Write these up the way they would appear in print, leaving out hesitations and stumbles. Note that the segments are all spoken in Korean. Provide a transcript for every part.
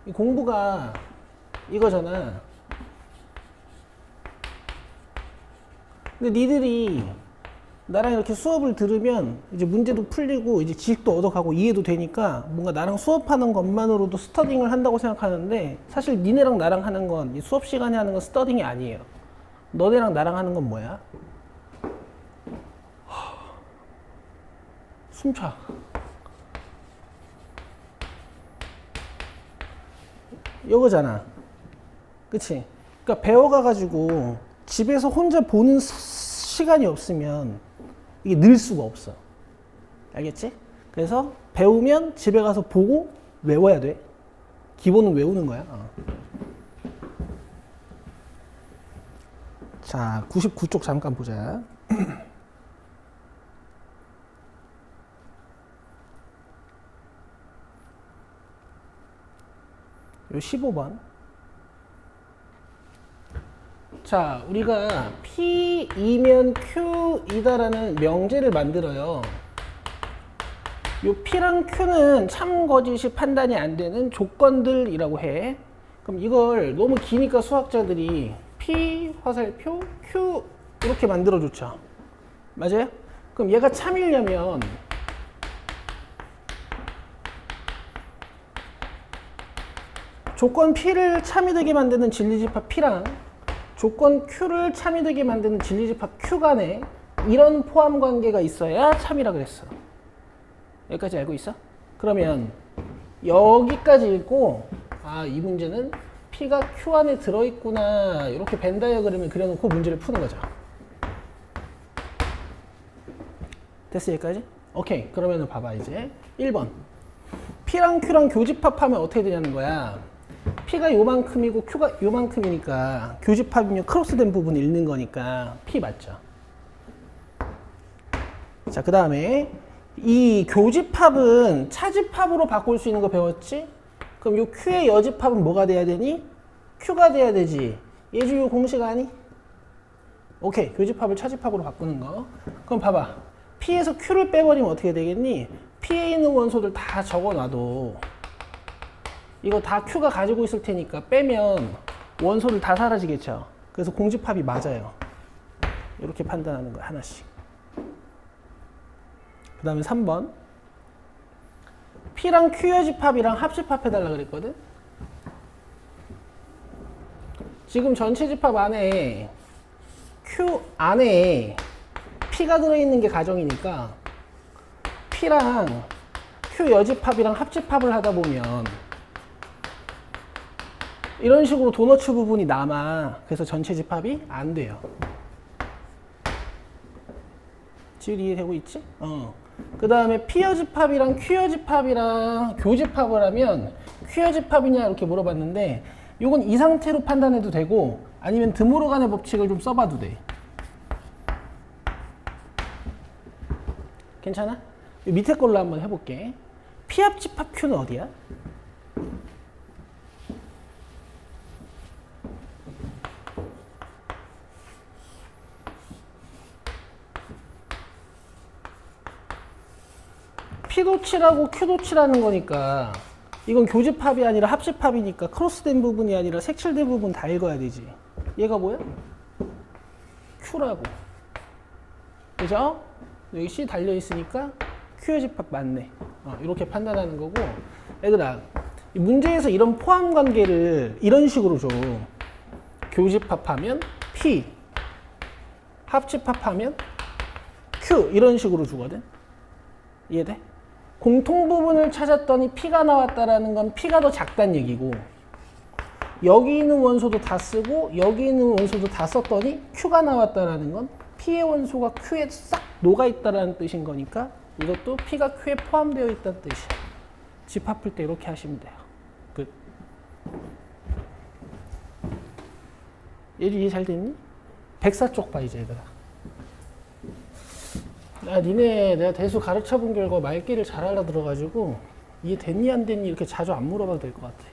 이 공부가 이거잖아. 근데 니들이 나랑 이렇게 수업을 들으면 이제 문제도 풀리고 이제 지식도 얻어가고 이해도 되니까 뭔가 나랑 수업하는 것만으로도 스터딩을 한다고 생각하는데 사실 니네랑 나랑 하는 건 이 수업 시간에 하는 건 스터딩이 아니에요. 너네랑 나랑 하는 건 뭐야? 숨차. 이거잖아. 그치? 그러니까 배워가가지고 집에서 혼자 보는 시간이 없으면 이게 늘 수가 없어. 알겠지? 그래서 배우면 집에 가서 보고 외워야 돼. 기본은 외우는 거야. 자, 99쪽 잠깐 보자. 요 15번. 자, 우리가 P이면 Q이다라는 명제를 만들어요. 요 P랑 Q는 참 거짓이 판단이 안 되는 조건들이라고 해. 그럼 이걸 너무 기니까 수학자들이 P, 화살표, Q 이렇게 만들어줬죠. 맞아요? 그럼 얘가 참이려면 조건 P를 참이 되게 만드는 진리집합 P랑 조건 Q를 참이 되게 만드는 진리집합 Q 간에 이런 포함 관계가 있어야 참이라 그랬어. 여기까지 알고 있어? 그러면 여기까지 읽고 아, 이 문제는 P가 Q 안에 들어있구나 이렇게 벤 다이어그램을 그려놓고 문제를 푸는 거죠. 됐어 여기까지? 오케이. 그러면 봐봐 이제 1번 P랑 Q랑 교집합하면 어떻게 되냐는 거야. P가 요만큼이고 Q가 요만큼이니까 교집합이면 크로스된 부분 읽는 거니까 P 맞죠? 자, 그 다음에 이 교집합은 차집합으로 바꿀 수 있는 거 배웠지? 그럼 요 Q의 여집합은 뭐가 돼야 되니? Q가 돼야 되지. 예주요 공식 아니? 오케이. 교집합을 차집합으로 바꾸는 거. 그럼 봐봐. P에서 Q를 빼버리면 어떻게 되겠니? P에 있는 원소들 다 적어놔도 이거 다 Q가 가지고 있을 테니까 빼면 원소들 다 사라지겠죠. 그래서 공집합이 맞아요. 이렇게 판단하는 거야. 하나씩. 그 다음에 3번 P랑 Q의 집합이랑 합집합해달라 그랬거든. 지금 전체 집합 안에 Q 안에 P가 들어있는 게 가정이니까 P랑 Q 여집합이랑 합집합을 하다 보면 이런 식으로 도너츠 부분이 남아. 그래서 전체 집합이 안 돼요. 지금 이해되고 있지? 그 다음에 P여 집합이랑 Q여 집합이랑 교집합을 하면 Q여 집합이냐 이렇게 물어봤는데 이건 이 상태로 판단해도 되고 아니면 드모르간의 법칙을 좀 써봐도 돼. 괜찮아? 밑에 걸로 한번 해볼게. P합 집합 Q는 어디야? P도 칠하고 Q도 칠하는 거니까 이건 교집합이 아니라 합집합이니까 크로스된 부분이 아니라 색칠된 부분 다 읽어야 되지. 얘가 뭐야? Q라고. 그죠? 여기 C 달려있으니까 Q의 집합 맞네. 이렇게 판단하는 거고. 얘들아, 이 문제에서 이런 포함 관계를 이런 식으로 줘. 교집합하면 P, 합집합하면 Q 이런 식으로 주거든. 이해돼? 공통 부분을 찾았더니 P가 나왔다라는 건 P가 더 작다는 얘기고 여기 있는 원소도 다 쓰고 여기 있는 원소도 다 썼더니 Q가 나왔다라는 건 P의 원소가 Q에 싹 녹아있다라는 뜻인 거니까 이것도 P가 Q에 포함되어 있다는 뜻이야. 집합 풀 때 이렇게 하시면 돼요. 끝. 얘도 이해 잘 됐니? 104쪽 봐 이제 얘들아. 니네 내가 대수 가르쳐 본 결과 말귀를 잘 알아들어가지고 이해 됐니 안 됐니 이렇게 자주 안 물어봐도 될 것 같아.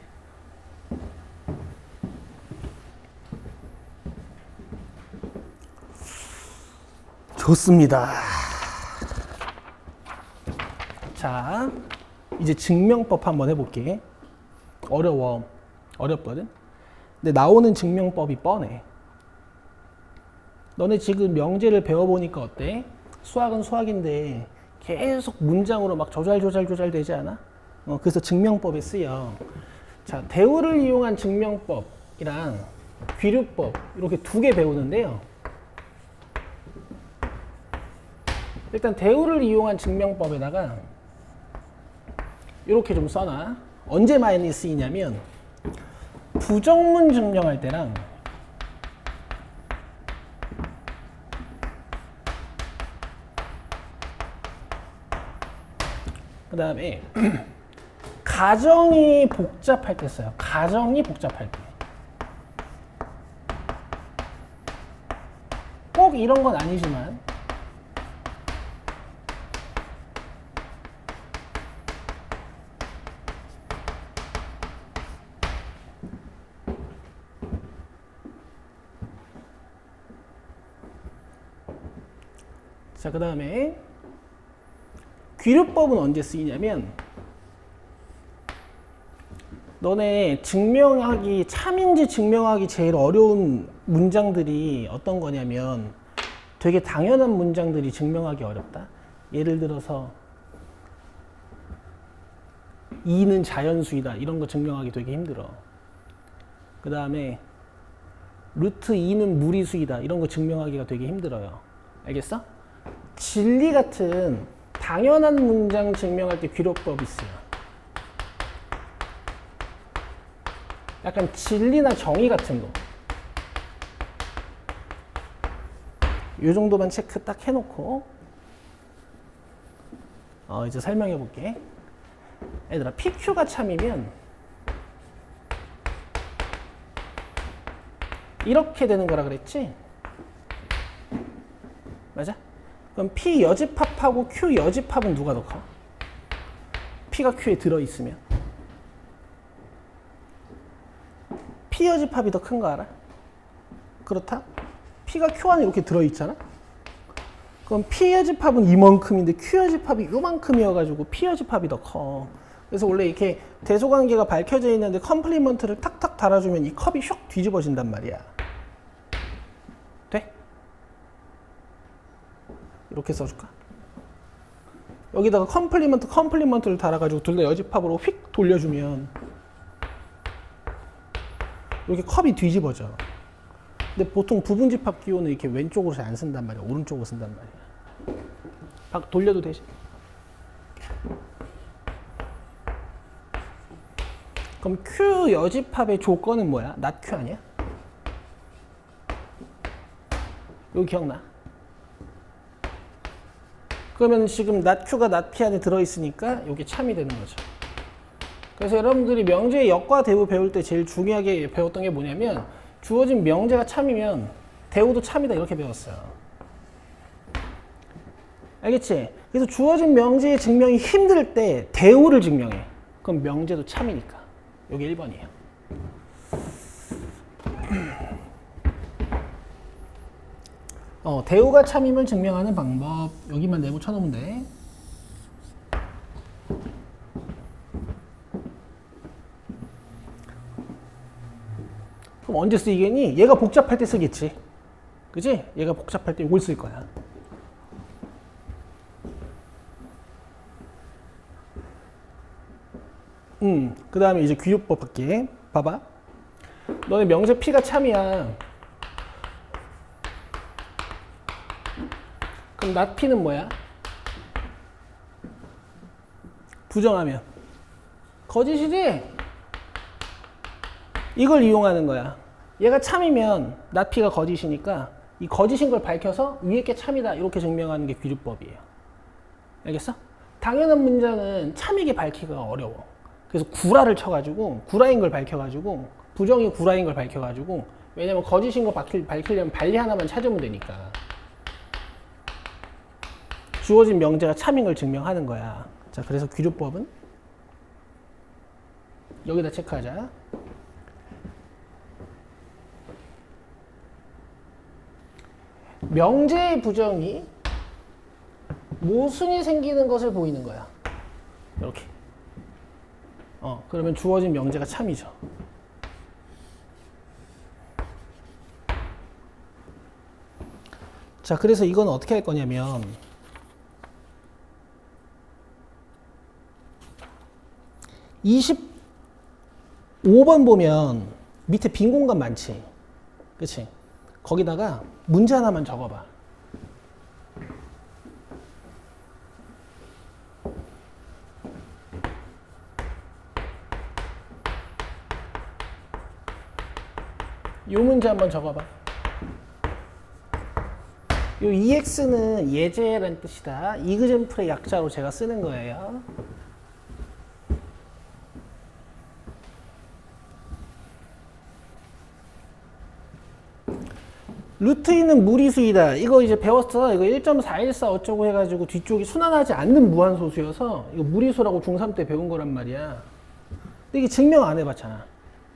좋습니다. 자, 이제 증명법 한번 해볼게. 어렵거든. 근데 나오는 증명법이 뻔해. 너네 지금 명제를 배워보니까 어때? 수학은 수학인데 계속 문장으로 막 조잘 되지 않아? 그래서 증명법에 쓰여. 자, 대우를 이용한 증명법이랑 귀류법 이렇게 두 개 배우는데요. 일단 대우를 이용한 증명법에다가 이렇게 좀 써놔. 언제 많이 쓰이냐면 부정문 증명할 때랑 그 다음에 가정이 복잡할 때 써요. 가정이 복잡할 때. 꼭 이런 건 아니지만 자, 그 다음에 귀류법은 언제 쓰이냐면 너네 증명하기, 참인지 증명하기 제일 어려운 문장들이 어떤 거냐면 되게 당연한 문장들이 증명하기 어렵다. 예를 들어서 2는 자연수이다. 이런 거 증명하기 되게 힘들어. 그 다음에 루트 2는 무리수이다. 이런 거 증명하기가 되게 힘들어요. 알겠어? 진리 같은 당연한 문장 증명할 때 귀류법이 있어요. 약간 진리나 정의 같은 거. 이 정도만 체크 딱 해놓고 이제 설명해 볼게. 얘들아, PQ가 참이면 이렇게 되는 거라 그랬지? 맞아? 그럼 P 여집합하고 Q 여집합은 누가 더 커? P가 Q에 들어있으면 P 여집합이 더 큰 거 알아? 그렇다? P가 Q 안에 이렇게 들어있잖아? 그럼 P 여집합은 이만큼인데 Q 여집합이 요만큼이어가지고 P 여집합이 더 커. 그래서 원래 이렇게 대소관계가 밝혀져 있는데 컴플리먼트를 탁탁 달아주면 이 컵이 슉 뒤집어진단 말이야. 돼? 이렇게 써줄까? 여기다가 컴플리먼트를 달아가지고 둘 다 여집합으로 휙 돌려주면 이렇게 컵이 뒤집어져. 근데 보통 부분집합 기호는 이렇게 왼쪽으로 잘 안 쓴단 말이야. 오른쪽으로 쓴단 말이야. 막 돌려도 되지? 그럼 Q 여집합의 조건은 뭐야? not Q 아니야? 여기 기억나? 그러면 지금 not Q가 not P 안에 들어있으니까 이게 참이 되는 거죠. 그래서 여러분들이 명제의 역과 대우 배울 때 제일 중요하게 배웠던 게 뭐냐면 주어진 명제가 참이면 대우도 참이다 이렇게 배웠어요. 알겠지? 그래서 주어진 명제의 증명이 힘들 때 대우를 증명해. 그럼 명제도 참이니까. 여기 1번이에요. 대우가 참임을 증명하는 방법. 여기만 네모 쳐놓으면 돼. 그럼 언제 쓰이겠니? 얘가 복잡할 때 쓰겠지. 그지? 얘가 복잡할 때 이걸 쓸 거야. 그 다음에 이제 귀요법 할게. 봐봐. 너네 명제 P가 참이야. 그럼 not P는 뭐야? 부정하면 거짓이지? 이걸 이용하는 거야. 얘가 참이면 not P가 거짓이니까 이 거짓인 걸 밝혀서 위에 게 참이다 이렇게 증명하는 게 귀류법이에요. 알겠어? 당연한 문장은 참이게 밝히기가 어려워. 그래서 구라를 쳐가지고 구라인 걸 밝혀가지고 부정이 구라인 걸 밝혀가지고 왜냐면 거짓인 거 밝히려면 반리 하나만 찾으면 되니까 주어진 명제가 참인 걸 증명하는 거야. 자, 그래서 귀류법은 여기다 체크하자. 명제의 부정이 모순이 생기는 것을 보이는 거야. 이렇게. 그러면 주어진 명제가 참이죠. 자, 그래서 이건 어떻게 할 거냐면 25번 보면 밑에 빈 공간 많지. 그치? 거기다가 문제 하나만 적어봐. 이 문제 한번 적어봐. 요 EX는 예제라는 뜻이다. 이그젠플의 약자로 제가 쓰는 거예요. 루트 2는 무리수이다. 이거 이제 배웠어. 이거 1.414 어쩌고 해가지고 뒤쪽이 순환하지 않는 무한소수여서 이거 무리수라고 중3 때 배운 거란 말이야. 근데 이게 증명 안 해봤잖아.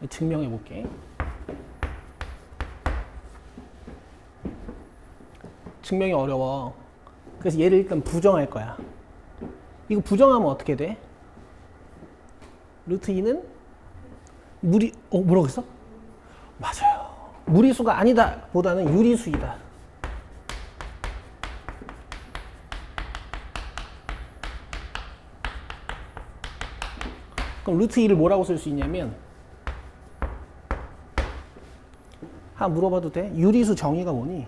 증명해 볼게. 증명이 어려워. 그래서 얘를 일단 부정할 거야. 이거 부정하면 어떻게 돼? 루트 2는 뭐라고 했어? 맞아요. 무리수가 아니다 보다는 유리수이다. 그럼 루트 2를 뭐라고 쓸 수 있냐면 한번 물어봐도 돼? 유리수 정의가 뭐니?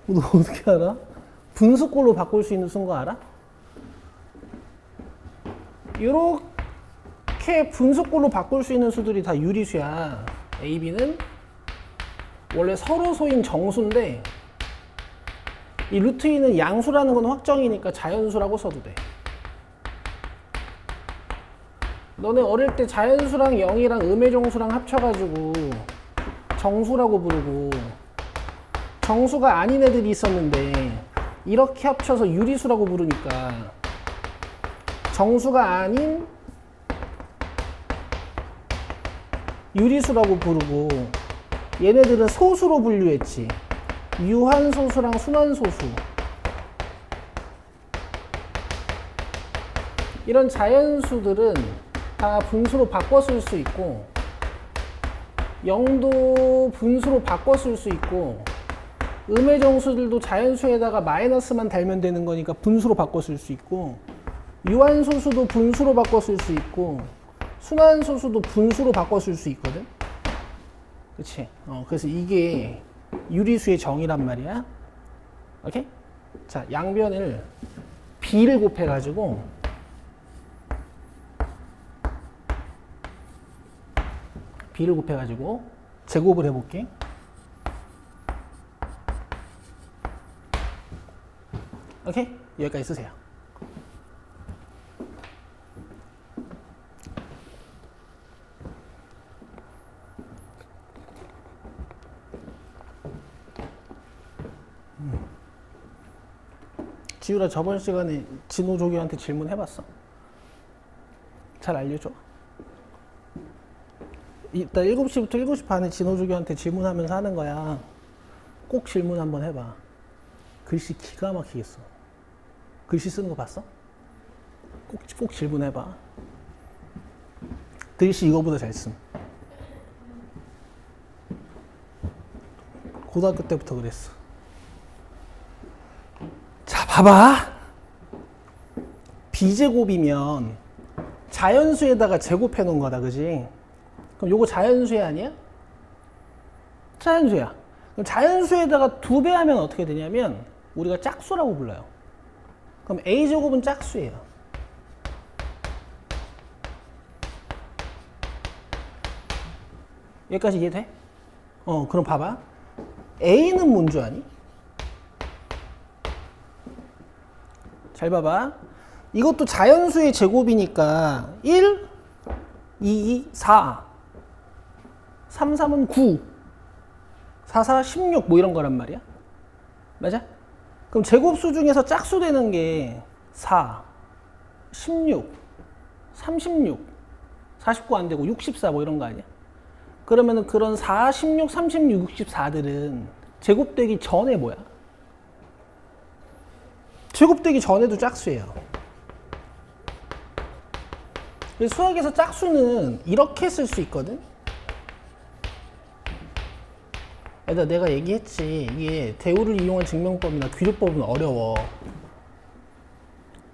너 어떻게 알아? 분수꼴로 바꿀 수 있는 수인 거 알아? 이렇게 분수꼴로 바꿀 수 있는 수들이 다 유리수야. A, B는 원래 서로소인 정수인데 이 루트 2는 양수라는 건 확정이니까 자연수라고 써도 돼. 너네 어릴 때 자연수랑 0이랑 음의정수랑 합쳐가지고 정수라고 부르고 정수가 아닌 애들이 있었는데 이렇게 합쳐서 유리수라고 부르니까 정수가 아닌 유리수라고 부르고 얘네들은 소수로 분류했지. 유한소수랑 순환소수. 이런 자연수들은 다 분수로 바꿔 쓸 수 있고 0도 분수로 바꿔 쓸 수 있고 음의 정수들도 자연수에다가 마이너스만 달면 되는 거니까 분수로 바꿔 쓸 수 있고 유한소수도 분수로 바꿔 쓸 수 있고 순환소수도 분수로 바꿔 쓸 수 있거든. 그치? 그래서 이게 유리수의 정의란 말이야. 오케이? 자, 양변을 b를 곱해가지고 제곱을 해볼게. 오케이? 여기까지 쓰세요. 지우라 저번 시간에 진호조교한테 질문해봤어? 잘 알려줘? 이따 7시부터 7시 반에 진호조교한테 질문하면서 하는 거야. 꼭 질문 한번 해봐. 글씨 기가 막히게 써. 글씨 쓰는 거 봤어? 꼭 질문해봐. 글씨 이거보다 잘 쓴. 고등학교 때부터 그랬어. 자, 봐봐. B제곱이면 자연수에다가 제곱해 놓은 거다, 그지? 그럼 요거 자연수야 아니야? 자연수야. 그럼 자연수에다가 2배 하면 어떻게 되냐면 우리가 짝수라고 불러요. 그럼 A제곱은 짝수예요. 여기까지 이해돼? 그럼 봐봐. A는 뭔 줄 아니? 잘 봐봐. 이것도 자연수의 제곱이니까 1, 2, 4, 3, 3은 9, 4, 4, 16 뭐 이런 거란 말이야. 맞아? 그럼 제곱수 중에서 짝수 되는 게 4, 16, 36, 49 안 되고 64 뭐 이런 거 아니야? 그러면은 그런 4, 16, 36, 64들은 제곱되기 전에 뭐야? 제곱되기 전에도 짝수예요. 그래서 수학에서 짝수는 이렇게 쓸 수 있거든. 내가 얘기했지. 이게 대우를 이용한 증명법이나 귀족법은 어려워.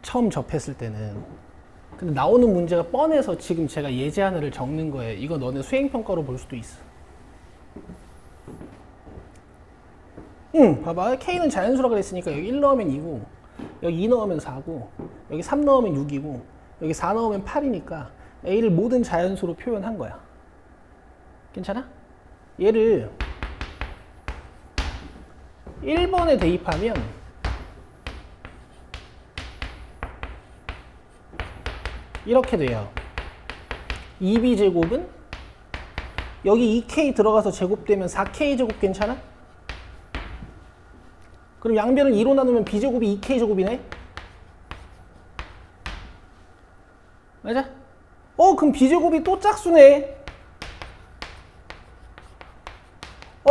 처음 접했을 때는. 근데 나오는 문제가 뻔해서 지금 제가 예제 하나를 적는 거예요. 이거 너네 수행평가로 볼 수도 있어. 봐봐. K는 자연수라 그랬으니까 여기 1 넣으면 2고, 여기 2 넣으면 4고, 여기 3 넣으면 6이고, 여기 4 넣으면 8이니까 A를 모든 자연수로 표현한 거야. 괜찮아? 얘를 1번에 대입하면 이렇게 돼요. 2b제곱은 여기 2k 들어가서 제곱되면 4k제곱 괜찮아? 그럼 양변을 2로 나누면 b제곱이 2k제곱이네? 맞아? 그럼 b제곱이 또 짝수네.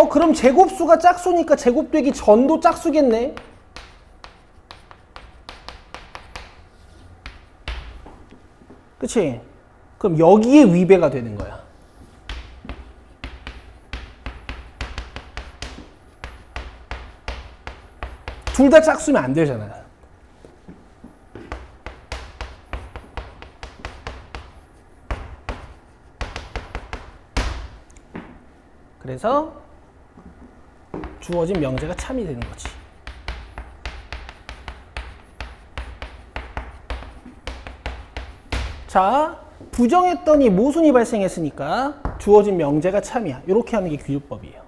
그럼 제곱수가 짝수니까 제곱되기 전도 짝수겠네. 그치? 그럼 여기에 위배가 되는 거야. 둘 다 짝수면 안 되잖아. 그래서 주어진 명제가 참이 되는 거지. 자, 부정했더니 모순이 발생했으니까 주어진 명제가 참이야. 이렇게 하는 게 귀족법이에요.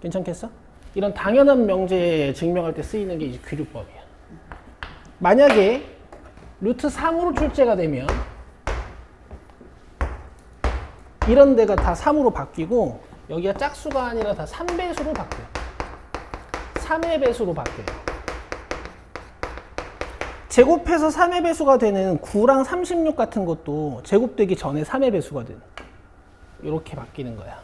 괜찮겠어? 이런 당연한 명제 증명할 때 쓰이는 게 이제 귀족법이야. 만약에 루트 3으로 출제가 되면 이런 데가 다 3으로 바뀌고 여기가 짝수가 아니라 다 3배수로 바뀌어요. 3의 배수로 바뀌어요. 제곱해서 3의 배수가 되는 9랑 36 같은 것도 제곱되기 전에 3의 배수가 되는 이렇게 바뀌는 거야.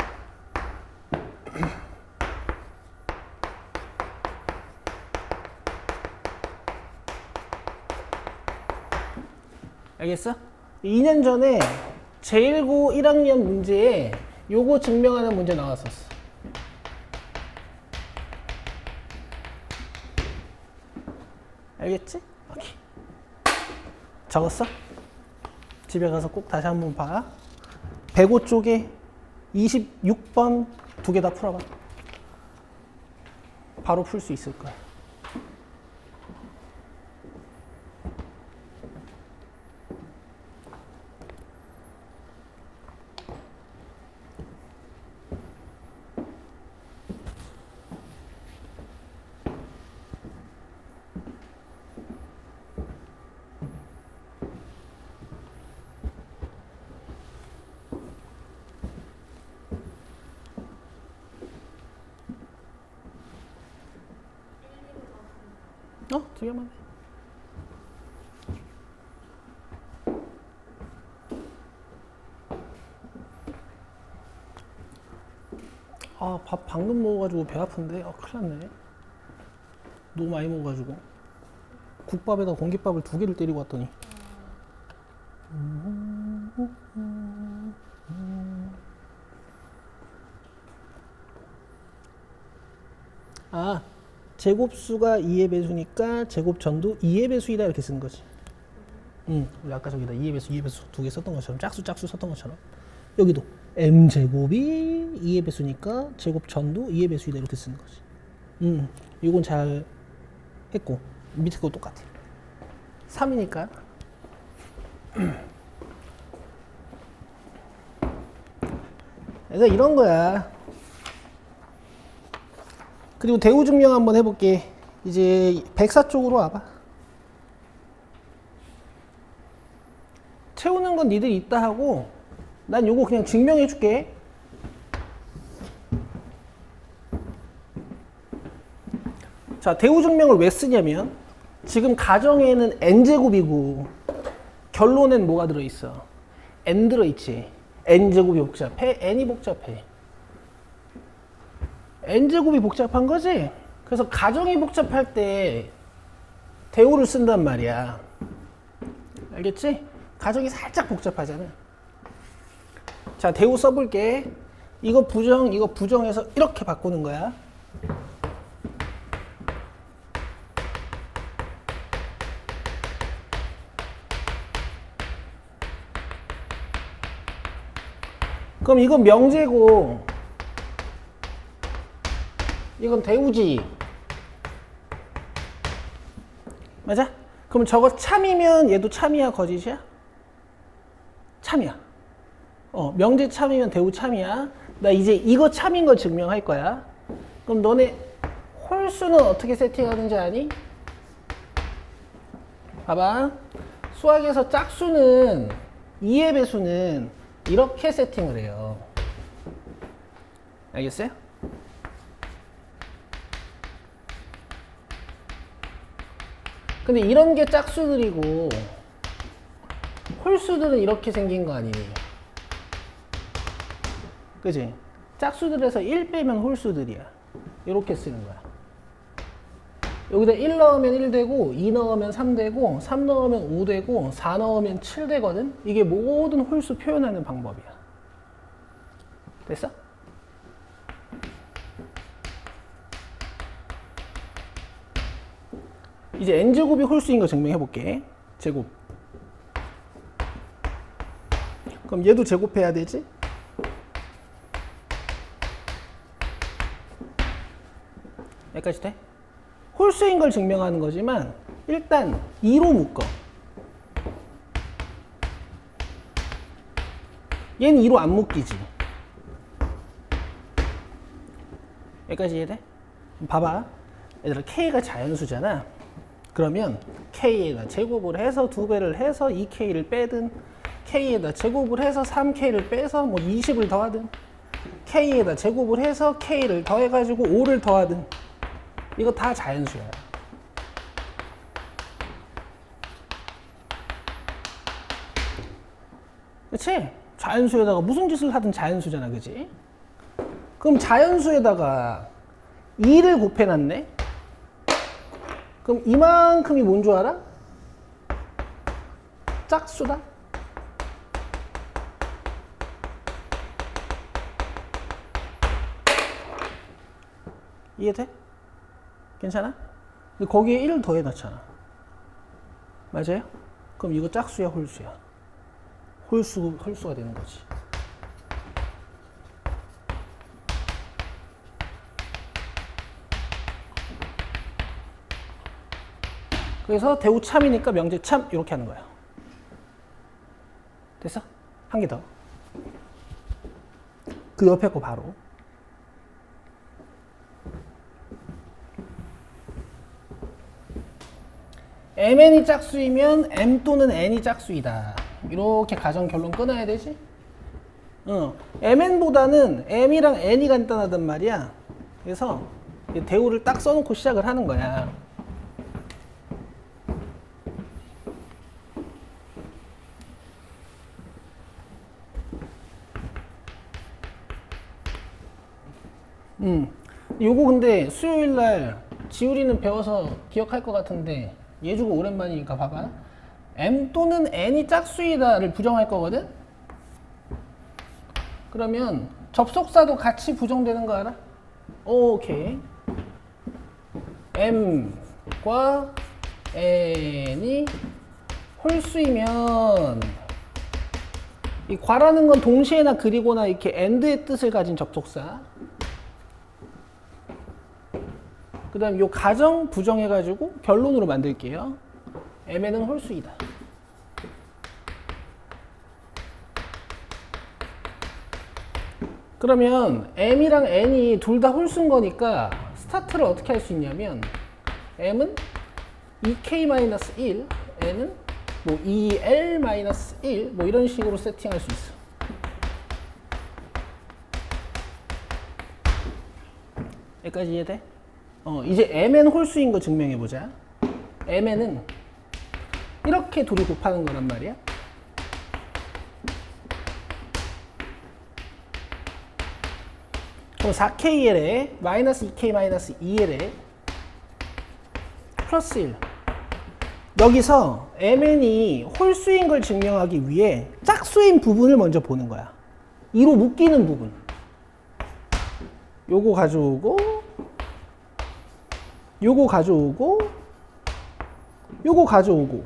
알겠어? 2년 전에 제1고 1학년 문제에 요거 증명하는 문제 나왔었어. 알겠지? 오케이. 적었어? 집에 가서 꼭 다시 한번 봐. 105 쪽에 26번 2개 다 풀어봐. 바로 풀 수 있을 거야. 두 개만 해. 밥 방금 먹어가지고 배 아픈데? 큰일 났네. 너무 많이 먹어가지고. 국밥에다 공깃밥을 2개를 때리고 왔더니. 제곱수가 2의 배수니까 제곱전도 2의 배수이다 이렇게 쓰는 거지. 우리 아까 저기다 2의 배수 2개 썼던 것처럼 짝수 썼던 것처럼 여기도 m제곱이 2의 배수니까 제곱전도 2의 배수이다 이렇게 쓰는 거지. 이건 잘 했고 밑에 거 똑같아. 3이니까 그래서 이런 거야. 그리고 대우 증명 한번 해볼게. 이제 104 쪽으로 와봐. 채우는 건 니들 있다 하고 난 요거 그냥 증명해 줄게. 자, 대우 증명을 왜 쓰냐면 지금 가정에는 n제곱이고 결론엔 뭐가 들어있어? n 들어있지. n제곱이 복잡해? n이 복잡해. n제곱이 복잡한 거지? 그래서 가정이 복잡할 때 대우를 쓴단 말이야. 알겠지? 가정이 살짝 복잡하잖아. 자, 대우 써볼게. 이거 부정해서 이렇게 바꾸는 거야. 그럼 이건 명제고 이건 대우지. 맞아? 그럼 저거 참이면 얘도 참이야, 거짓이야? 참이야. 명제 참이면 대우 참이야. 나 이제 이거 참인 거 증명할 거야. 그럼 너네 홀수는 어떻게 세팅하는지 아니? 봐봐. 수학에서 짝수는 2의 배수는 이렇게 세팅을 해요. 알겠어요? 근데 이런 게 짝수들이고 홀수들은 이렇게 생긴 거 아니니? 그지? 짝수들에서 1 빼면 홀수들이야. 이렇게 쓰는 거야. 여기다 1 넣으면 1 되고 2 넣으면 3 되고 3 넣으면 5 되고 4 넣으면 7 되거든? 이게 모든 홀수 표현하는 방법이야. 됐어? 이제 n제곱이 홀수인 거 증명해 볼게. 제곱. 그럼 얘도 제곱해야 되지? 여기까지 돼? 홀수인 걸 증명하는 거지만 일단 2로 묶어. 얘는 2로 안 묶이지. 여기까지 이해돼? 봐봐. 얘들아, K가 자연수잖아. 그러면 K에다 제곱을 해서 2배를 해서 2K를 빼든 K에다 제곱을 해서 3K를 빼서 뭐 20을 더하든 K에다 제곱을 해서 K를 더해가지고 5를 더하든 이거 다 자연수야. 그치? 자연수에다가 무슨 짓을 하든 자연수잖아. 그치? 그럼 자연수에다가 2를 곱해놨네? 그럼 이만큼이 뭔 줄 알아? 짝수다? 이해돼? 괜찮아? 근데 거기에 1을 더해 놨잖아. 맞아요? 그럼 이거 짝수야, 홀수야? 홀수가 되는 거지. 그래서 대우 참이니까 명제 참 이렇게 하는 거야. 됐어? 한 개 더. 그 옆에 거 바로. mn이 짝수이면 m 또는 n이 짝수이다. 이렇게 가정 결론 끊어야 되지? mn보다는 m이랑 n이 간단하단 말이야. 그래서 대우를 딱 써놓고 시작을 하는 거야. 요거 근데 수요일날 지우리는 배워서 기억할 것 같은데 얘 주고 오랜만이니까 봐봐. m 또는 n이 짝수이다를 부정할 거거든? 그러면 접속사도 같이 부정되는 거 알아? 오케이. m과 n이 홀수이면 이 괄하는 건 동시에나 그리거나 이렇게 and의 뜻을 가진 접속사. 그 다음 요 가정 부정해가지고 결론으로 만들게요. mn은 홀수이다. 그러면 m이랑 n이 둘 다 홀수인 거니까 스타트를 어떻게 할 수 있냐면 m은 2k-1, n은 뭐 2l-1 뭐 이런 식으로 세팅할 수 있어. 여기까지 이해돼? 이제 mn 홀수인 거 증명해보자. mn은 이렇게 둘이 곱하는 거란 말이야. 그럼 4kl에 마이너스 2k 마이너스 2l에 플러스 1. 여기서 MN이 홀수인 걸 증명하기 위해 짝수인 부분을 먼저 보는 거야. 2로 묶이는 부분. 요거 가져오고, 요거 가져오고, 요거 가져오고.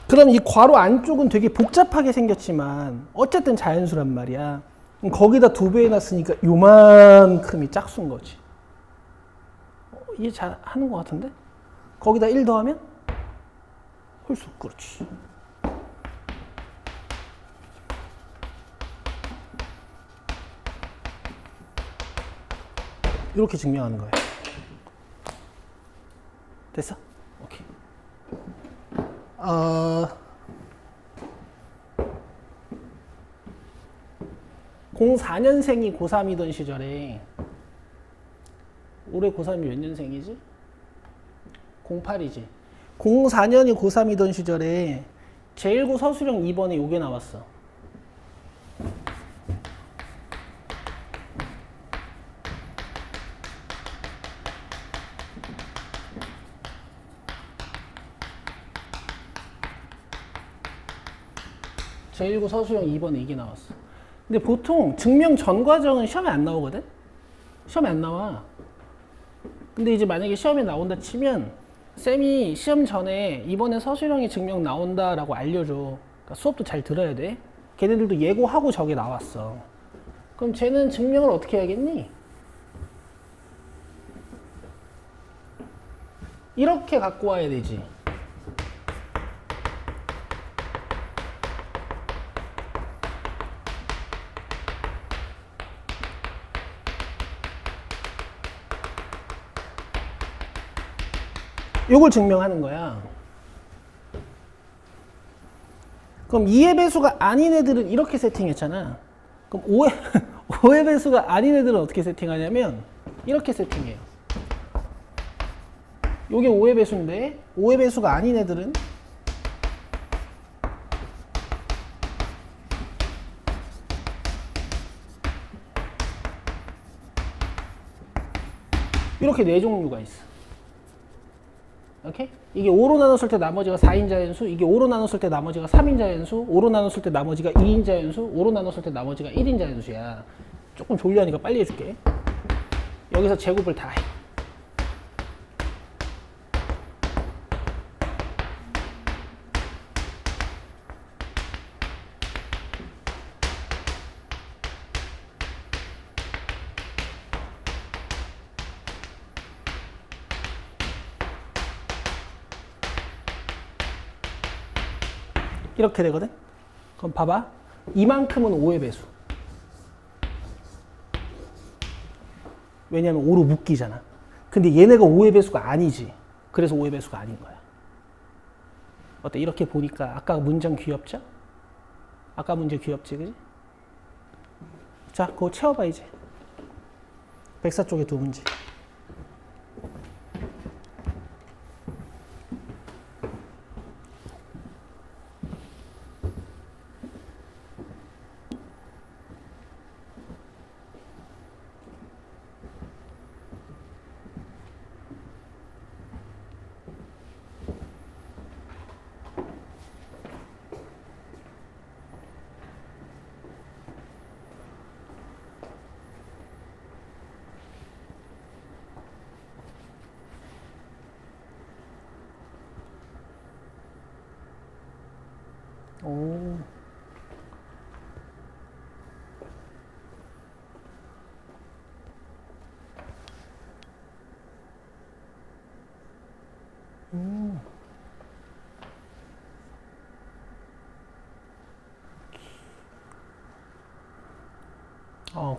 그럼 이 괄호 안쪽은 되게 복잡하게 생겼지만 어쨌든 자연수란 말이야. 거기다 2배 해놨으니까 요만큼이 짝수인 거지. 이해 잘 하는 것 같은데? 거기다 1 더하면 홀수. 그렇지. 이렇게 증명하는 거예요. 됐어? 오케이. 04년생이 고3이던 시절에, 올해 고3이 몇 년생이지? 08이지. 04년이 고3이던 시절에 제1고 서술형 2번에 요게 나왔어. 제1고 서술형 2번에 이게 나왔어. 근데 보통 증명 전 과정은 시험에 안 나오거든? 시험에 안 나와. 근데 이제 만약에 시험에 나온다 치면 쌤이 시험 전에 이번에 서술형이 증명 나온다라고 알려줘. 그러니까 수업도 잘 들어야 돼. 걔네들도 예고하고 저게 나왔어. 그럼 쟤는 증명을 어떻게 해야겠니? 이렇게 갖고 와야 되지. 요걸 증명하는 거야. 그럼 2의 배수가 아닌 애들은 이렇게 세팅했잖아. 그럼 5의 배수가 아닌 애들은 어떻게 세팅하냐면 이렇게 세팅해요. 요게 5의 배수인데 5의 배수가 아닌 애들은 이렇게 4종류가 있어. 오케이? 이게 5로 나눴을 때 나머지가 4인자연수, 이게 5로 나눴을 때 나머지가 3인자연수, 5로 나눴을 때 나머지가 2인자연수, 5로 나눴을 때 나머지가 1인자연수야. 조금 졸려하니까 빨리 해줄게. 여기서 제곱을 다 해. 이렇게 되거든? 그럼 봐봐. 이만큼은 5의 배수. 왜냐면 5로 묶이잖아. 근데 얘네가 5의 배수가 아니지. 그래서 5의 배수가 아닌 거야. 어때? 이렇게 보니까 아까 문장 귀엽죠? 아까 문제 귀엽지, 그지? 자, 그거 채워봐, 이제. 백사 쪽에 2문제. 오.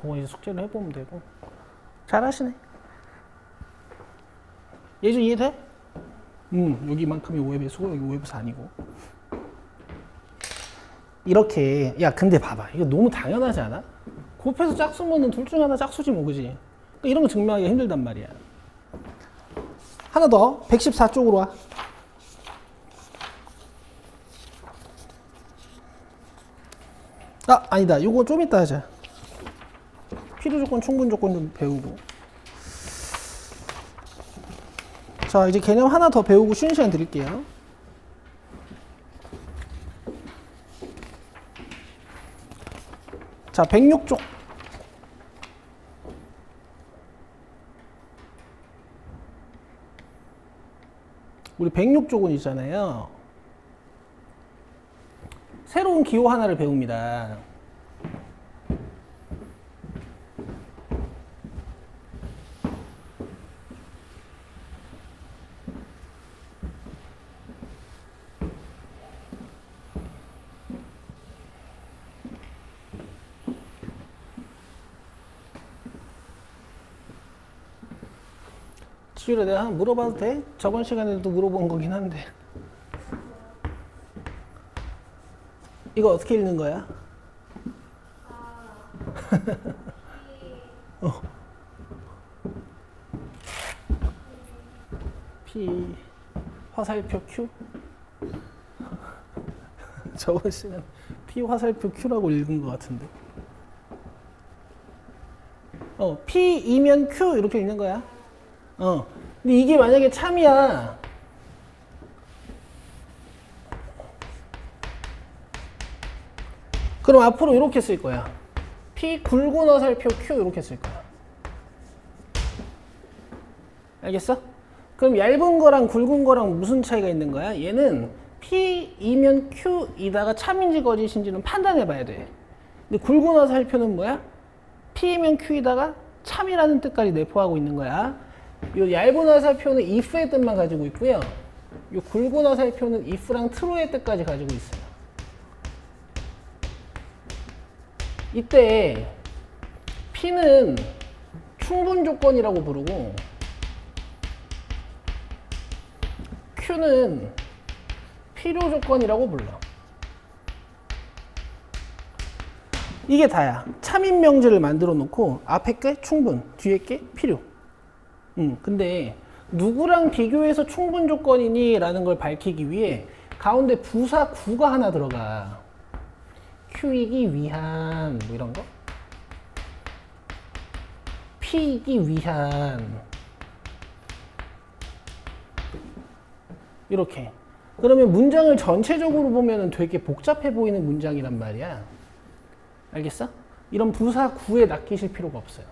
그거 이제 숙제를 해보면 되고. 잘하시네. 예주 이해돼? 여기만큼이 5의 배수고 여기 5의 배수 아니고. 이렇게. 야, 근데 봐봐. 이거 너무 당연하지 않아? 곱해서 짝수면은 둘 중 하나 짝수지 뭐, 그지? 그러니까 이런 거 증명하기가 힘들단 말이야. 하나 더. 114쪽으로 와. 아니다. 요거 좀 이따 하자. 필요 조건, 충분 조건 좀 배우고. 자, 이제 개념 하나 더 배우고 쉬는 시간 드릴게요. 자, 106쪽. 우리 106쪽은 있잖아요. 새로운 기호 하나를 배웁니다. 지율아, 내가 한번 물어봐도 돼? 저번 시간에도 물어본 거긴 한데. 이거 어떻게 읽는 거야? P 화살표 Q? 저번 시간 P 화살표 Q라고 읽은 것 같은데. P이면 Q 이렇게 읽는 거야. 근데 이게 만약에 참이야. 그럼 앞으로 이렇게 쓸 거야. P 굵은 화살표 Q 이렇게 쓸 거야. 알겠어? 그럼 얇은 거랑 굵은 거랑 무슨 차이가 있는 거야? 얘는 P이면 Q이다가 참인지 거짓인지는 판단해 봐야 돼. 근데 굵은 화살표는 뭐야? P이면 Q이다가 참이라는 뜻까지 내포하고 있는 거야. 요 얇은 화살표는 if의 뜻만 가지고 있고요. 요 굵은 화살표는 if랑 true의 뜻까지 가지고 있어요. 이때 P는 충분 조건이라고 부르고 Q는 필요 조건이라고 불러. 이게 다야. 참인 명제를 만들어 놓고 앞에 게 충분, 뒤에 게 필요. 근데 누구랑 비교해서 충분 조건이니? 라는 걸 밝히기 위해 가운데 부사 구가 하나 들어가. Q이기 위한 뭐 이런 거? P이기 위한 이렇게. 그러면 문장을 전체적으로 보면 되게 복잡해 보이는 문장이란 말이야. 알겠어? 이런 부사 구에 낚이실 필요가 없어요.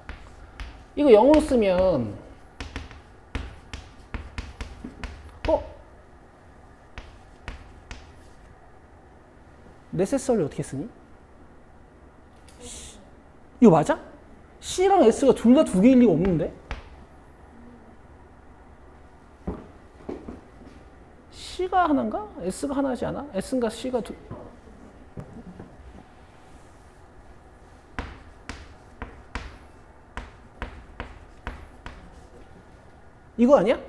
이거 영어로 쓰면 necessary 어떻게 쓰니? 이거 맞아? C랑 S가 둘 다 두 개일 리가 없는데? C가 하나인가? S가 하나지 않아? S인가 C가 두... 이거 아니야?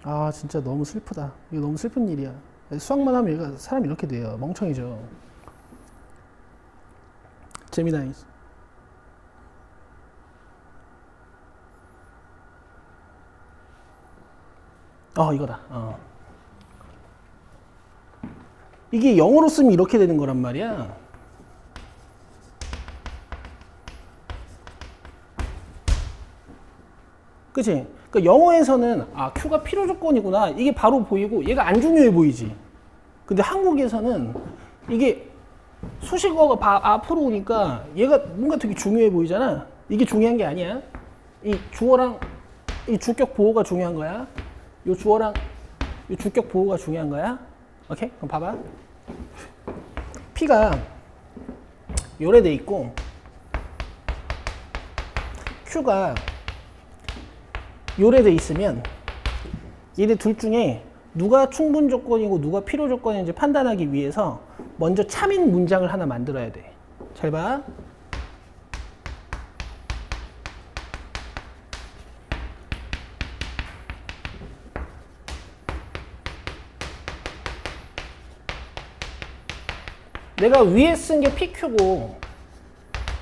아, 진짜 너무 슬프다. 이거 너무 슬픈 일이야. 수학만 하면 얘가 사람이 이렇게 돼요. 멍청이죠. 재미나이. 이거다. 이게 영어로 쓰면 이렇게 되는 거란 말이야. 그치? 그러니까 영어에서는 Q가 필요 조건이구나. 이게 바로 보이고 얘가 안 중요해 보이지. 근데 한국에서는 이게 수식어가 앞으로 오니까 얘가 뭔가 되게 중요해 보이잖아. 이게 중요한 게 아니야. 이 주어랑 이 주격 보호가 중요한 거야. 이 주어랑 이 주격 보호가 중요한 거야. 오케이? 그럼 봐봐. P가 요래 돼 있고 Q가 요래 돼 있으면 얘네 둘 중에 누가 충분 조건이고 누가 필요 조건인지 판단하기 위해서 먼저 참인 문장을 하나 만들어야 돼. 잘 봐. 내가 위에 쓴 게 PQ고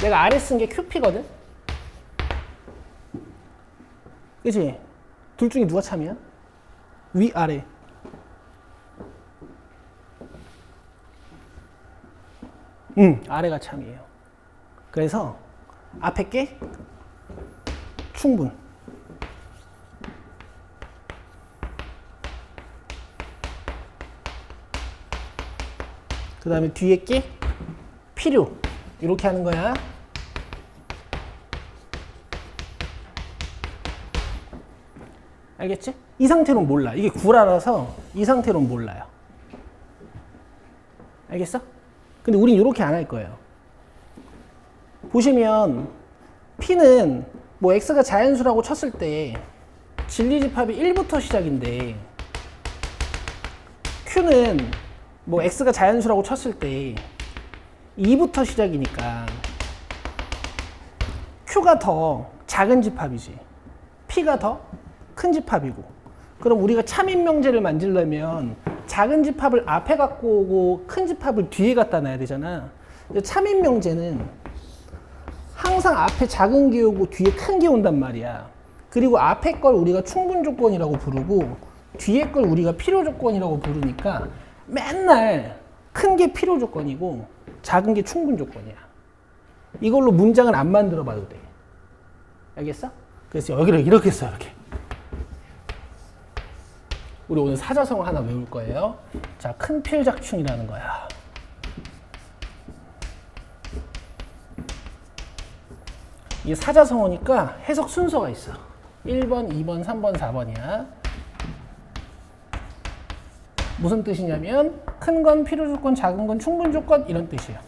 내가 아래 쓴 게 QP거든? 그치? 둘 중에 누가 참이야? 위, 아래. 아래가 참이에요. 그래서 앞에 게 충분. 그 다음에 뒤에 게 필요. 이렇게 하는 거야. 알겠지? 이 상태로는 몰라. 이게 구라라서 이 상태로는 몰라요. 알겠어? 근데 우린 이렇게 안 할 거예요. 보시면 P는 뭐 X가 자연수라고 쳤을 때 진리집합이 1부터 시작인데 Q는 뭐 X가 자연수라고 쳤을 때 2부터 시작이니까 Q가 더 작은 집합이지 P가 더 큰 집합이고, 그럼 우리가 참인명제를 만들려면 작은 집합을 앞에 갖고 오고 큰 집합을 뒤에 갖다 놔야 되잖아. 참인명제는 항상 앞에 작은 게 오고 뒤에 큰 게 온단 말이야. 그리고 앞에 걸 우리가 충분 조건이라고 부르고 뒤에 걸 우리가 필요 조건이라고 부르니까 맨날 큰 게 필요 조건이고 작은 게 충분 조건이야. 이걸로 문장을 안 만들어 봐도 돼. 알겠어? 그래서 여기를 이렇게 써, 이렇게. 우리 오늘 사자성어 하나 외울 거예요. 자, 큰 필작충이라는 거야. 이게 사자성어니까 해석 순서가 있어. 1번, 2번, 3번, 4번이야. 무슨 뜻이냐면 큰 건 필요 조건, 작은 건 충분 조건, 이런 뜻이에요.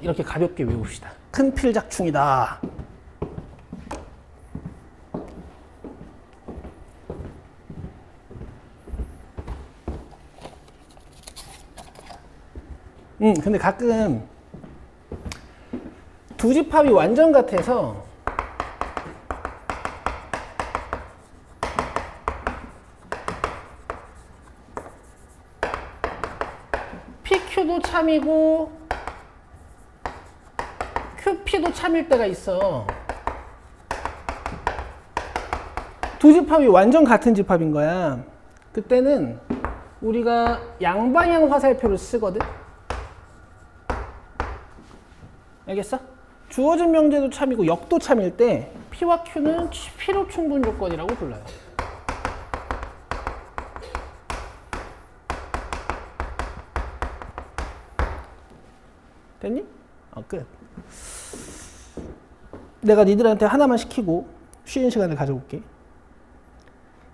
이렇게 가볍게 외웁시다. 큰 필작충이다. 근데 가끔 두 집합이 완전 같아서 PQ도 참이고 QP도 참일 때가 있어. 두 집합이 완전 같은 집합인 거야. 그때는 우리가 양방향 화살표를 쓰거든. 알겠어? 주어진 명제도 참이고 역도 참일 때 P와 Q는 필요 충분 조건이라고 불러요. 됐니? 끝. 내가 니들한테 하나만 시키고 쉬는 시간을 가져볼게.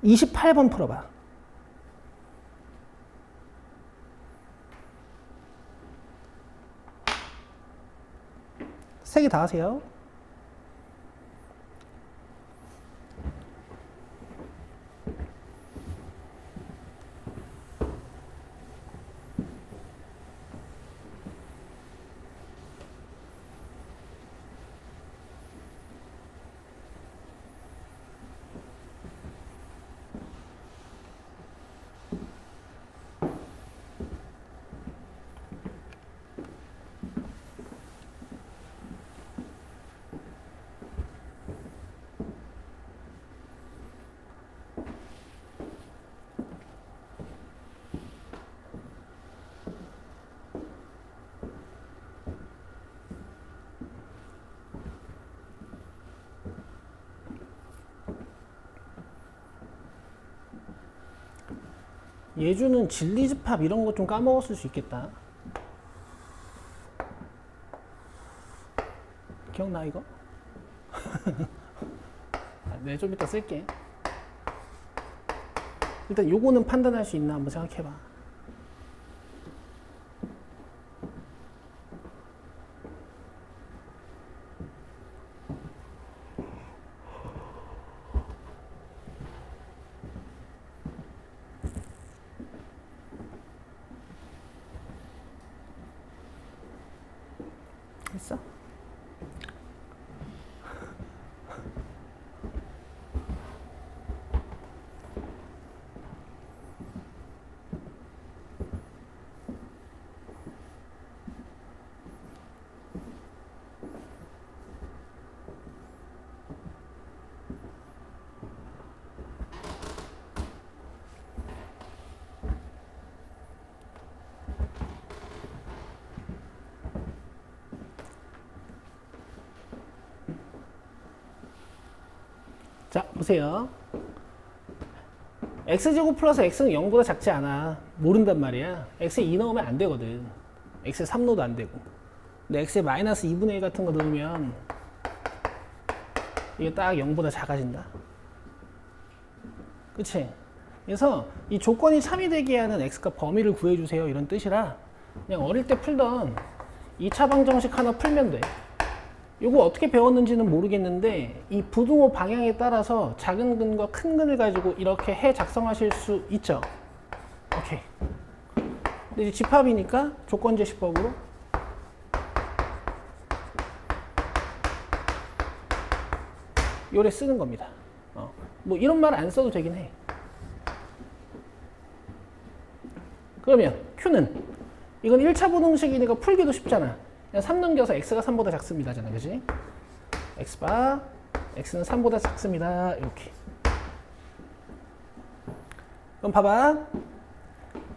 28번 풀어봐. 세 개 다 하세요. 예주는 진리집합 이런 거 좀 까먹었을 수 있겠다. 기억나 이거? 네, 좀 이따 쓸게. 일단 요거는 판단할 수 있나 한번 생각해봐. 했어? 자, 보세요. x제곱 플러스 x는 0보다 작지 않아. 모른단 말이야. x에 2 넣으면 안 되거든. x에 3 넣어도 안 되고. 근데 x에 마이너스 2분의 1 같은 거 넣으면 이게 딱 0보다 작아진다. 그치? 그래서 이 조건이 참이되게 하는 x값 범위를 구해주세요. 이런 뜻이라 그냥 어릴 때 풀던 2차 방정식 하나 풀면 돼. 이거 어떻게 배웠는지는 모르겠는데 이 부등호 방향에 따라서 작은 근과 큰 근을 가지고 이렇게 해 작성하실 수 있죠. 오케이. 근데 이제 집합이니까 조건 제시법으로 요래 쓰는 겁니다. 뭐 이런 말 안 써도 되긴 해. 그러면 Q는 이건 1차 부등식이니까 풀기도 쉽잖아. 그냥 3 넘겨서 x가 3보다 작습니다. 잖아. 그지? x바 x는 3보다 작습니다. 이렇게. 그럼 봐봐.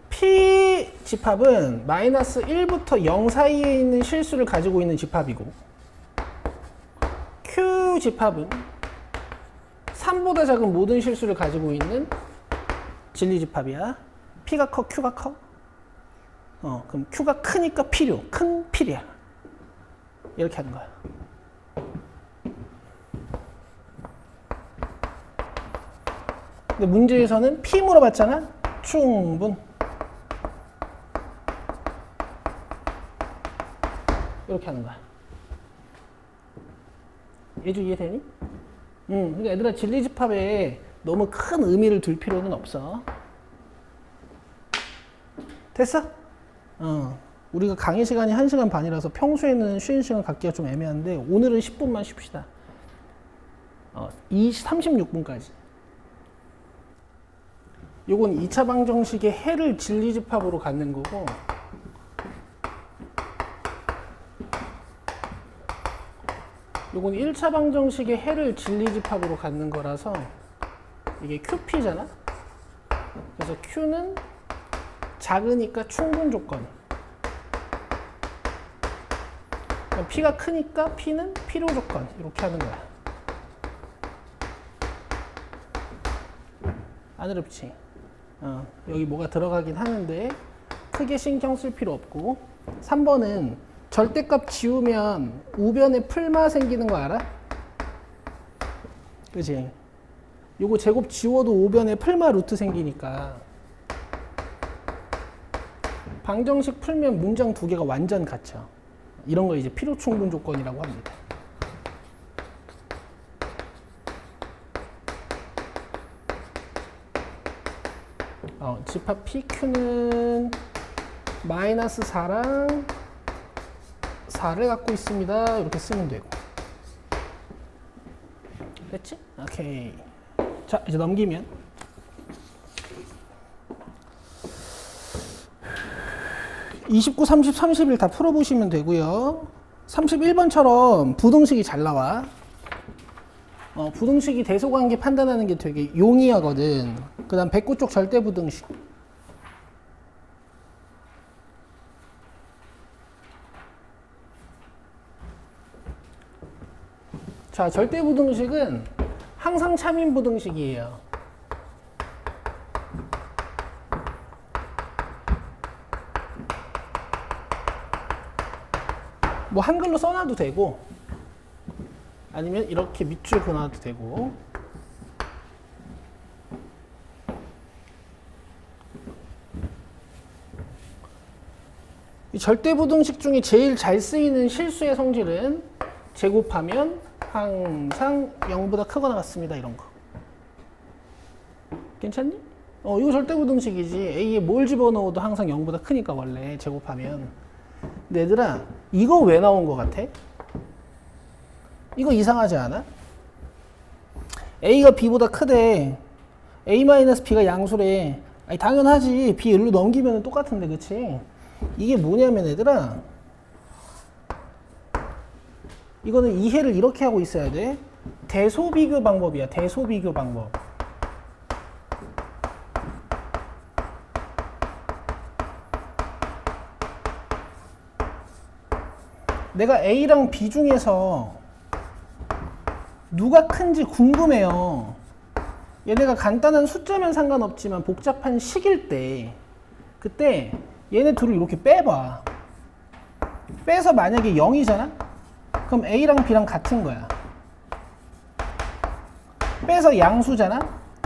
P 집합은 마이너스 1부터 0 사이에 있는 실수를 가지고 있는 집합이고 Q 집합은 3보다 작은 모든 실수를 가지고 있는 진리 집합이야. P가 커, Q가 커? 그럼 Q가 크니까 필요, 큰 필이야. 이렇게 하는 거야. 근데 문제에서는 P 물어봤잖아? 충분. 이렇게 하는 거야. 예주 이해되니? 그러니까 얘들아 진리집합에 너무 큰 의미를 둘 필요는 없어. 됐어? 우리가 강의 시간이 1시간 반이라서 평소에는 쉬는 시간 갖기가 좀 애매한데 오늘은 10분만 쉽시다. 36분까지. 요건 2차 방정식의 해를 진리집합으로 갖는 거고 요건 1차 방정식의 해를 진리집합으로 갖는 거라서 이게 QP잖아? 그래서 Q는 작으니까 충분 조건. P가 크니까 P는 필요 조건. 이렇게 하는 거야. 안 어렵지? 여기 뭐가 들어가긴 하는데 크게 신경 쓸 필요 없고 3번은 절대값 지우면 우변에 풀마 생기는 거 알아? 그치? 요거 제곱 지워도 우변에 풀마 루트 생기니까 방정식 풀면 문장 두 개가 완전 같죠. 이런 거 이제 필요 충분 조건이라고 합니다. 집합 PQ는 마이너스 4랑 4를 갖고 있습니다. 이렇게 쓰면 되고. 됐지? 오케이. 자, 이제 넘기면 29, 30, 31 다 풀어보시면 되고요. 31번처럼 부등식이 잘 나와. 부등식이 대소관계 판단하는 게 되게 용이하거든. 그 다음 109쪽 절대부등식. 자, 절대부등식은 항상 참인부등식이에요. 뭐 한글로 써놔도 되고 아니면 이렇게 밑줄 그어놔도 되고 이 절대부등식 중에 제일 잘 쓰이는 실수의 성질은 제곱하면 항상 0보다 크거나 같습니다. 이런 거 괜찮니? 이거 절대부등식이지. A에 뭘 집어넣어도 항상 0보다 크니까 원래 제곱하면. 근데 얘들아 이거 왜 나온 것 같아? 이거 이상하지 않아? A가 B보다 크대. A-B가 양수래. 아니 당연하지. B 일로 넘기면 똑같은데 그치? 이게 뭐냐면 얘들아 이거는 이해를 이렇게 하고 있어야 돼. 대소비교 방법이야. 대소비교 방법. 내가 A랑 B 중에서 누가 큰지 궁금해요. 얘네가 간단한 숫자면 상관없지만 복잡한 식일 때 그때 얘네 둘을 이렇게 빼봐. 빼서 만약에 0이잖아? 그럼 A랑 B랑 같은 거야. 빼서 양수잖아?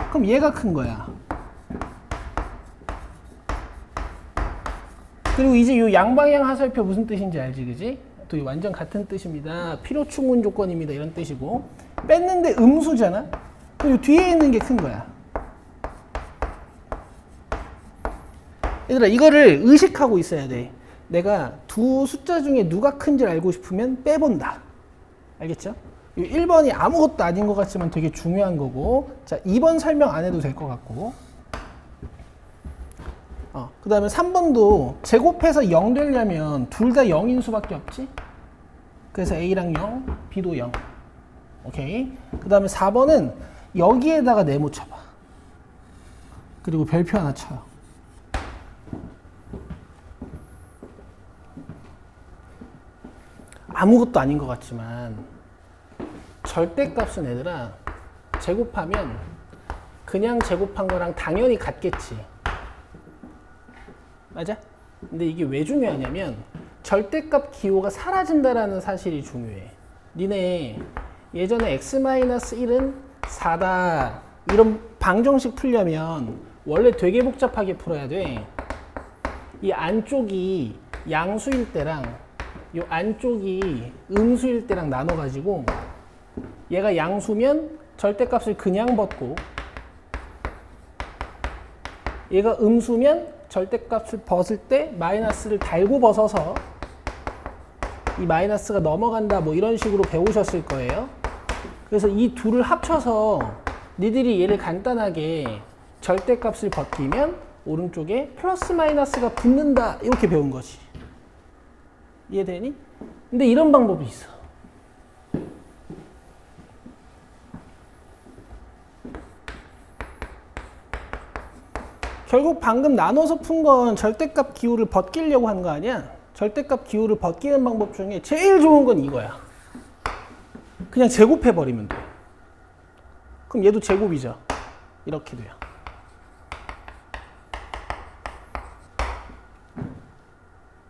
그럼 얘가 큰 거야. 그리고 이제 이 양방향 하살표 무슨 뜻인지 알지, 그지? 또 완전 같은 뜻입니다. 필요 충분 조건입니다. 이런 뜻이고. 뺐는데 음수잖아? 그리고 뒤에 있는 게 큰 거야. 얘들아, 이거를 의식하고 있어야 돼. 내가 두 숫자 중에 누가 큰지 알고 싶으면 빼본다. 알겠죠? 1번이 아무것도 아닌 것 같지만 되게 중요한 거고, 자, 2번 설명 안 해도 될 것 같고, 그 다음에 3번도 제곱해서 0 되려면 둘 다 0인 수밖에 없지? 그래서 A랑 0, B도 0. 오케이. 그 다음에 4번은 여기에다가 네모 쳐봐. 그리고 별표 하나 쳐요. 아무것도 아닌 것 같지만 절대값은 얘들아 제곱하면 그냥 제곱한 거랑 당연히 같겠지. 맞아? 근데 이게 왜 중요하냐면 절대값 기호가 사라진다라는 사실이 중요해. 니네 예전에 x-1은 4다 이런 방정식 풀려면 원래 되게 복잡하게 풀어야 돼. 이 안쪽이 양수일 때랑 이 안쪽이 음수일 때랑 나눠가지고 얘가 양수면 절대값을 그냥 벗고 얘가 음수면 절대값을 벗을 때 마이너스를 달고 벗어서 이 마이너스가 넘어간다 뭐 이런 식으로 배우셨을 거예요. 그래서 이 둘을 합쳐서 니들이 얘를 간단하게 절대값을 벗기면 오른쪽에 플러스 마이너스가 붙는다 이렇게 배운 거지. 이해되니? 근데 이런 방법이 있어. 결국 방금 나눠서 푼 건 절대값 기호를 벗기려고 한 거 아니야? 절대값 기호를 벗기는 방법 중에 제일 좋은 건 이거야. 그냥 제곱해버리면 돼. 그럼 얘도 제곱이죠. 이렇게 돼요.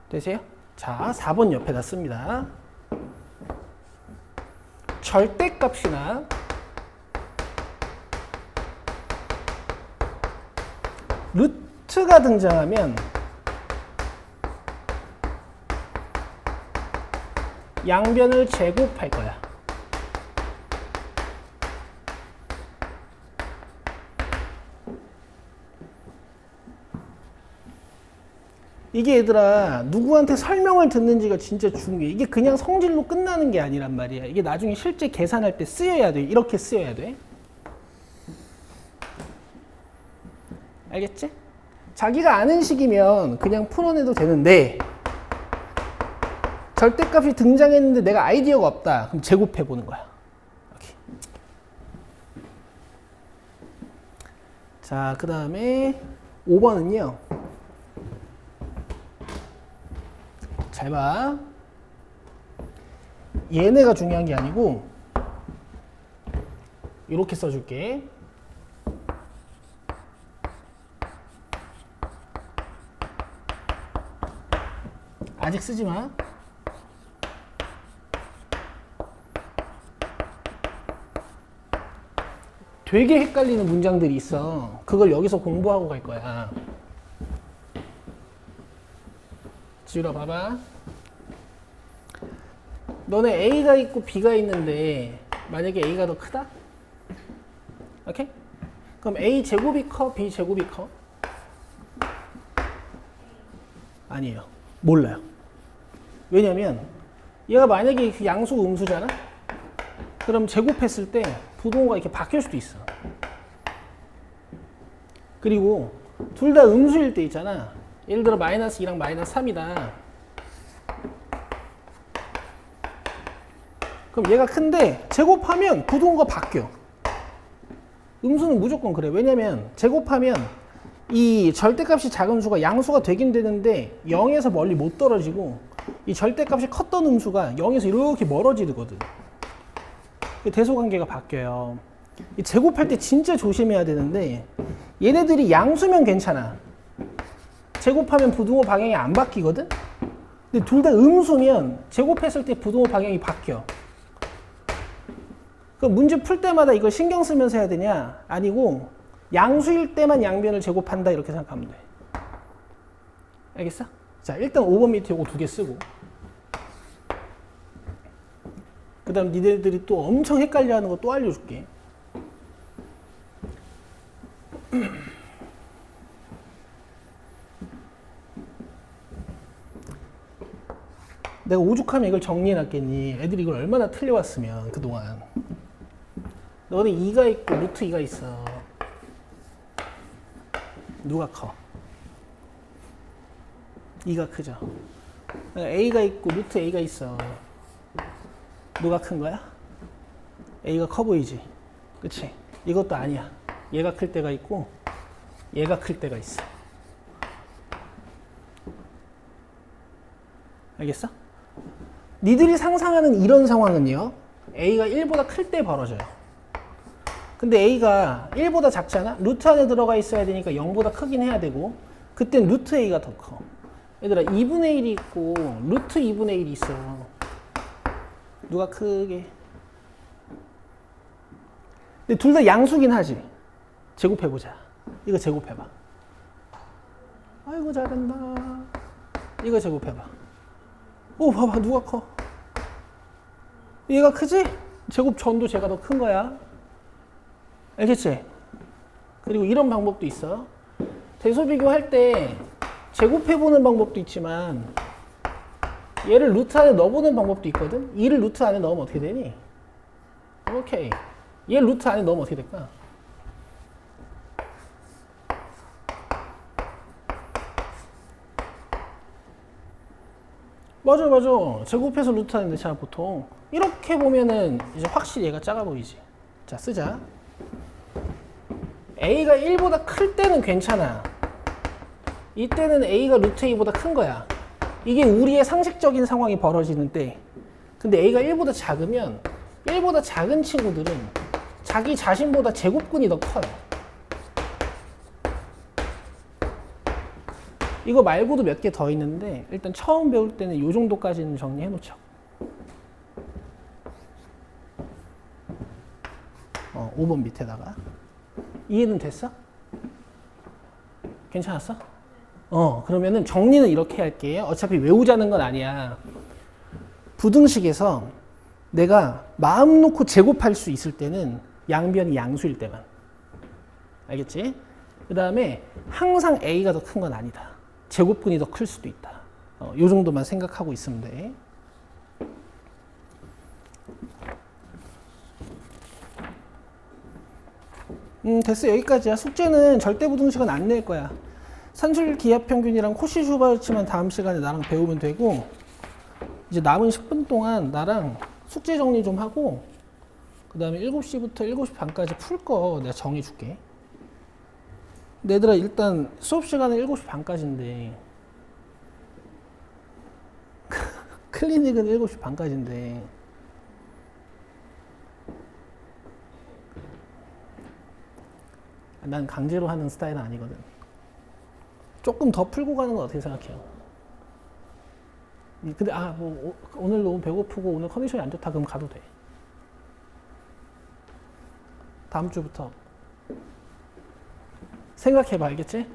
되세요? 자, 4번 옆에다 씁니다. 절대값이나 루트가 등장하면 양변을 제곱할 거야. 이게 얘들아 누구한테 설명을 듣는지가 진짜 중요해. 이게 그냥 성질로 끝나는 게 아니란 말이야. 이게 나중에 실제 계산할 때 쓰여야 돼. 이렇게 쓰여야 돼. 알겠지? 자기가 아는 식이면 그냥 풀어내도 되는데 절대값이 등장했는데 내가 아이디어가 없다. 그럼 제곱해보는 거야. 오케이. 자, 그 다음에 5번은요. 잘 봐. 얘네가 중요한 게 아니고 이렇게 써줄게. 아직 쓰지 마. 되게 헷갈리는 문장들이 있어. 그걸 여기서 공부하고 갈 거야. 지우라 봐봐. 너네 A가 있고 B가 있는데 만약에 A가 더 크다? 오케이? 그럼 A 제곱이 커? B 제곱이 커? 아니에요. 몰라요. 왜냐면 얘가 만약에 양수 음수잖아? 그럼 제곱했을 때 부동호가 이렇게 바뀔 수도 있어. 그리고 둘 다 음수일 때 있잖아. 예를 들어 마이너스 2랑 마이너스 3이다. 그럼 얘가 큰데 제곱하면 부동호가 바뀌어. 음수는 무조건 그래. 왜냐면 제곱하면 이 절대값이 작은 수가 양수가 되긴 되는데 0에서 멀리 못 떨어지고 이 절대값이 컸던 음수가 0에서 이렇게 멀어지거든. 대소관계가 바뀌어요. 이 제곱할 때 진짜 조심해야 되는데 얘네들이 양수면 괜찮아. 제곱하면 부등호 방향이 안 바뀌거든? 근데 둘 다 음수면 제곱했을 때 부등호 방향이 바뀌어. 그럼 문제 풀 때마다 이걸 신경 쓰면서 해야 되냐? 아니고 양수일 때만 양변을 제곱한다 이렇게 생각하면 돼. 알겠어? 자, 일단 5번 밑에 이거 두 개 쓰고 그 다음 니네들이 또 엄청 헷갈려하는 거 또 알려줄게. 내가 오죽하면 이걸 정리해놨겠니? 애들이 이걸 얼마나 틀려왔으면 그동안. 너는 2가 있고 루트 2가 있어. 누가 커? 2가 크죠? A가 있고 루트 A가 있어. 누가 큰 거야? A가 커 보이지? 그치? 이것도 아니야. 얘가 클 때가 있고 얘가 클 때가 있어. 알겠어? 니들이 상상하는 이런 상황은요, A가 1보다 클 때 벌어져요. 근데 A가 1보다 작잖아? 루트 안에 들어가 있어야 되니까 0보다 크긴 해야 되고, 그땐 루트 A가 더 커. 얘들아, 2분의 1이 있고, 루트 2분의 1이 있어. 누가 크게? 근데 둘 다 양수긴 하지. 제곱해보자. 이거 제곱해봐. 아이고, 잘한다. 이거 제곱해봐. 오, 봐봐, 누가 커? 얘가 크지? 제곱 전도 제가 더 큰 거야. 알겠지? 그리고 이런 방법도 있어. 대소 비교할 때 제곱해보는 방법도 있지만 얘를 루트 안에 넣어보는 방법도 있거든? 2를 루트 안에 넣으면 어떻게 되니? 오케이. 얘 루트 안에 넣으면 어떻게 될까? 맞아, 맞아. 제곱해서 루트 안에 넣잖아, 보통. 이렇게 보면은 이제 확실히 얘가 작아 보이지. 자, 쓰자. A가 1보다 클 때는 괜찮아. 이때는 A가 루트 A보다 큰 거야. 이게 우리의 상식적인 상황이 벌어지는 때. 근데 A가 1보다 작으면 1보다 작은 친구들은 자기 자신보다 제곱근이 더 커요. 이거 말고도 몇 개 더 있는데 일단 처음 배울 때는 이 정도까지는 정리해 놓자. 5번 밑에다가. 이해는 됐어? 괜찮았어? 그러면은 정리는 이렇게 할게. 어차피 외우자는 건 아니야. 부등식에서 내가 마음 놓고 제곱할 수 있을 때는 양변이 양수일 때만. 알겠지? 그 다음에 항상 A가 더 큰 건 아니다. 제곱근이 더 클 수도 있다. 요 정도만 생각하고 있으면 돼. 됐어. 여기까지야. 숙제는 절대부등식은 안 낼 거야. 산술기하평균이랑 코시-슈바르츠만 다음 시간에 나랑 배우면 되고, 이제 남은 10분 동안 나랑 숙제 정리 좀 하고, 그 다음에 7시부터 7시 반까지 풀 거 내가 정해 줄게. 근데 얘들아, 일단 수업 시간은 7시 반까지인데 클리닉은 7시 반까지인데 난 강제로 하는 스타일은 아니거든. 조금 더 풀고 가는 건 어떻게 생각해요? 근데 오늘 너무 배고프고 오늘 컨디션이 안 좋다 그럼 가도 돼. 다음 주부터 생각해봐. 알겠지?